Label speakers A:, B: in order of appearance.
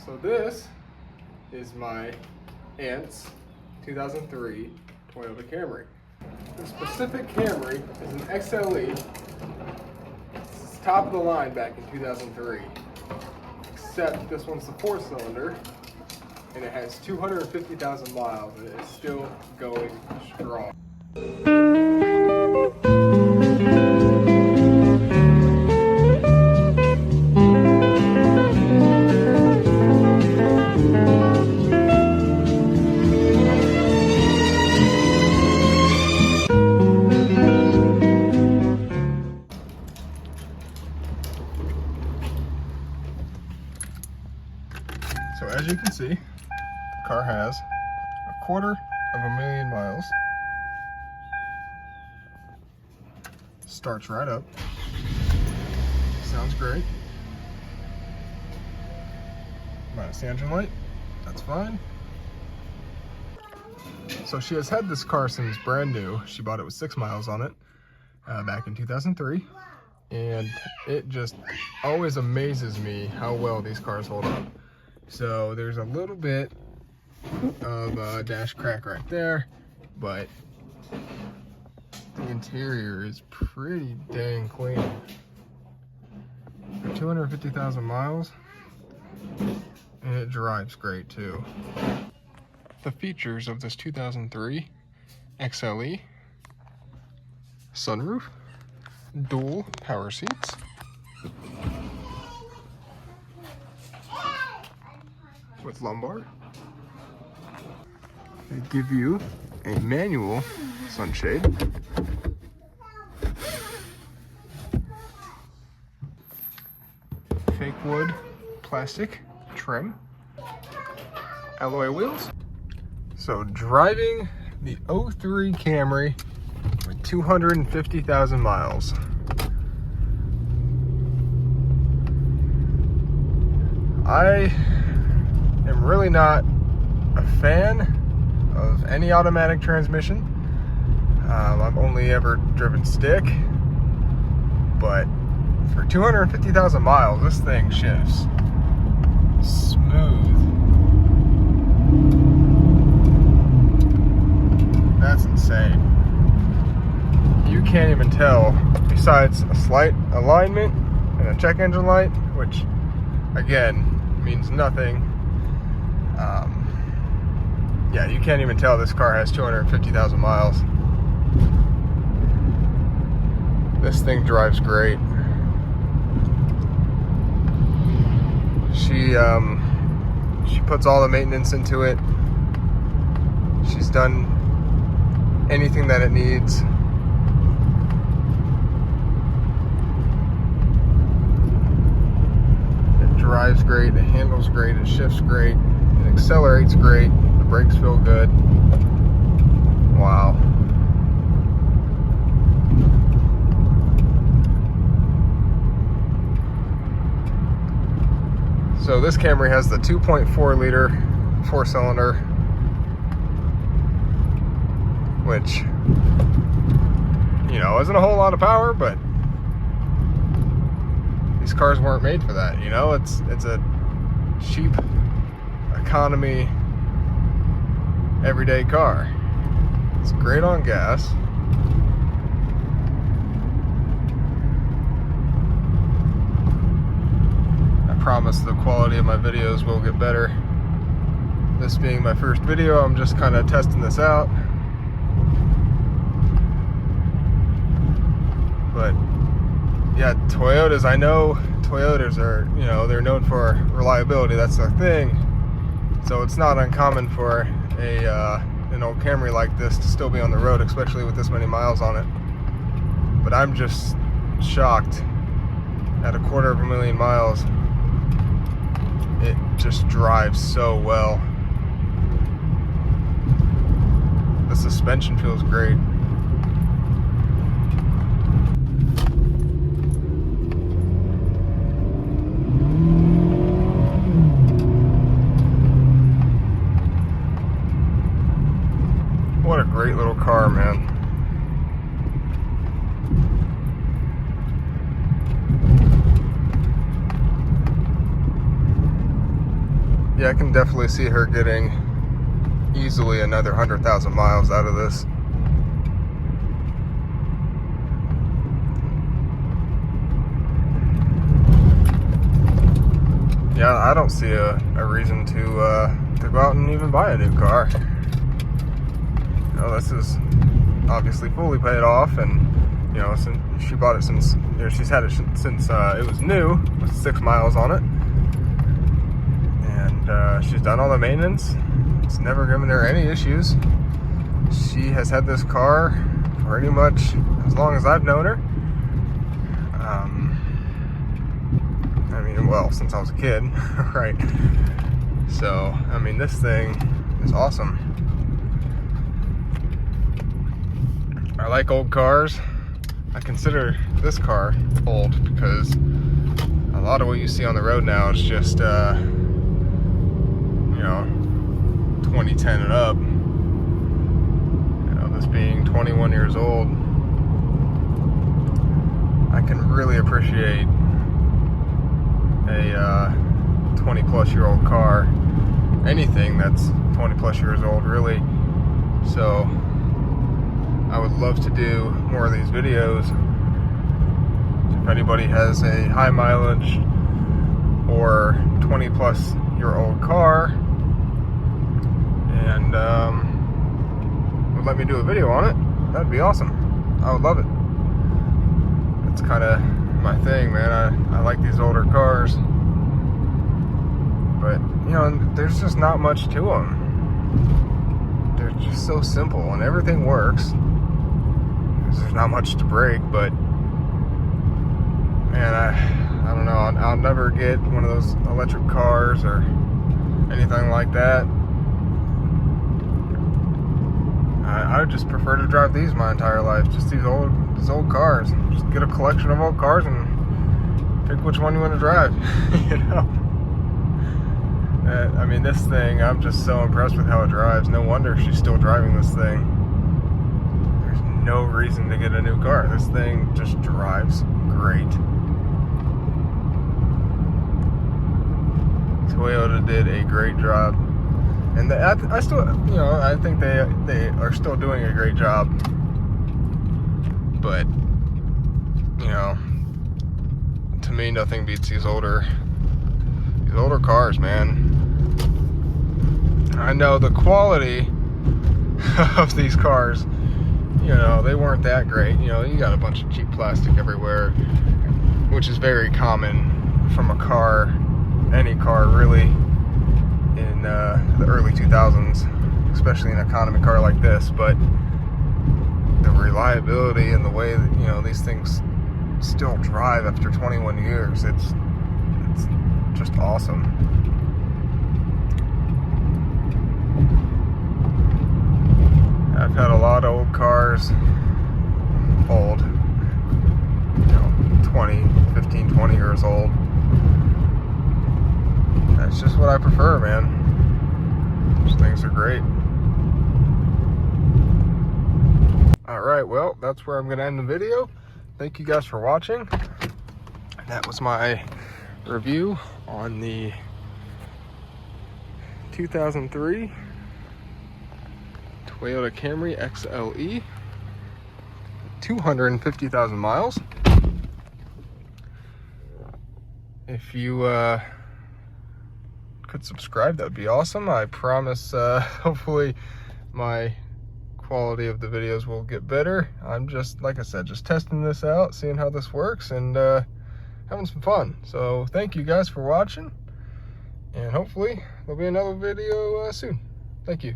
A: So this is my aunt's 2003 Toyota Camry. The specific Camry is an XLE. It's top of the line back in 2003. Except this one's the 4-cylinder, and it has 250,000 miles, and it is still going strong. So as you can see, the car has 250,000 miles. Starts right up. Sounds great. Minus the engine light, that's fine. So she has had this car since brand new. She bought it with 6 miles on it back in 2003. And it just always amazes me how well these cars hold up. So there's a little bit of a dash crack right there, but the interior is pretty dang clean. For 250,000 miles, and it drives great too. The features of this 2003 XLE: sunroof, dual power seats, with lumbar. They give you a manual sunshade, fake wood plastic trim, alloy wheels. So driving the 03 Camry with 250,000 miles. I am really not a fan of any automatic transmission. I've only ever driven stick, but for 250,000 miles, this thing shifts smooth. That's insane. You can't even tell, besides a slight alignment and a check engine light, which again means nothing. Yeah, you can't even tell this car has 250,000 miles. This thing drives great. She puts all the maintenance into it. She's done anything that it needs. It drives great, it handles great, it shifts great, it accelerates great, the brakes feel good. Wow. So this Camry has the 2.4 liter 4-cylinder, which, you know, isn't a whole lot of power, but these cars weren't made for that, you know? It's a cheap economy everyday car. It's great on gas. I promise the quality of my videos will get better. This being my first video, I'm just kind of testing this out. But yeah, Toyotas, I know Toyotas are, you know, they're known for reliability. That's their thing. So it's not uncommon for an old Camry like this to still be on the road, especially with this many miles on it. But I'm just shocked. At 250,000 miles, it just drives so well. The suspension feels great. What a great little car, man. yeah, I can definitely see her getting easily another 100,000 miles out of this. Yeah, I don't see a reason to go out and even buy a new car. You know, this is obviously fully paid off, and you know, since she bought it since, you know, she's had it since it was new, with 6 miles on it, and she's done all the maintenance. It's never given her any issues. She has had this car pretty much as long as I've known her. I mean, well, since I was a kid, right? So, I mean, this thing is awesome. I like old cars. I consider this car old because a lot of what you see on the road now is just, you know, 2010 and up. You know, this being 21 years old, I can really appreciate a 20 plus year old car, anything that's 20 plus years old, really. So I would love to do more of these videos. If anybody has a high mileage or 20 plus year old car and would let me do a video on it, that'd be awesome. I would love it. It's kind of my thing, man. I like these older cars, but you know, there's just not much to them. They're just so simple and everything works. There's not much to break, but man, I don't know. I'll never get one of those electric cars or anything like that. I would just prefer to drive these my entire life. Just these old cars. Just get a collection of old cars and pick which one you want to drive. You know. I mean, this thing, I'm just so impressed with how it drives. No wonder she's still driving this thing. There's no reason to get a new car. This thing just drives great. Toyota did a great job. And I still, you know, I think they are still doing a great job. But, you know, to me, nothing beats these older cars, man. I know the quality of these cars, you know, they weren't that great. You know, you got a bunch of cheap plastic everywhere, which is very common from a car, any car really, in the early 2000s, especially an economy car like this. But the reliability and the way that, you know, these things still drive after 21 years, it's just awesome. I've had a lot of old cars, old, you know, 15, 20 years old. That's just what I prefer, man. These things are great. Alright, well, that's where I'm going to end the video. Thank you guys for watching. That was my review on the 2003 Toyota Camry XLE, 250,000 miles. If you could subscribe, that would be awesome. I promise hopefully my quality of the videos will get better. I'm just, like I said, just testing this out, seeing how this works, and having some fun. So thank you guys for watching, and hopefully there'll be another video soon. Thank you.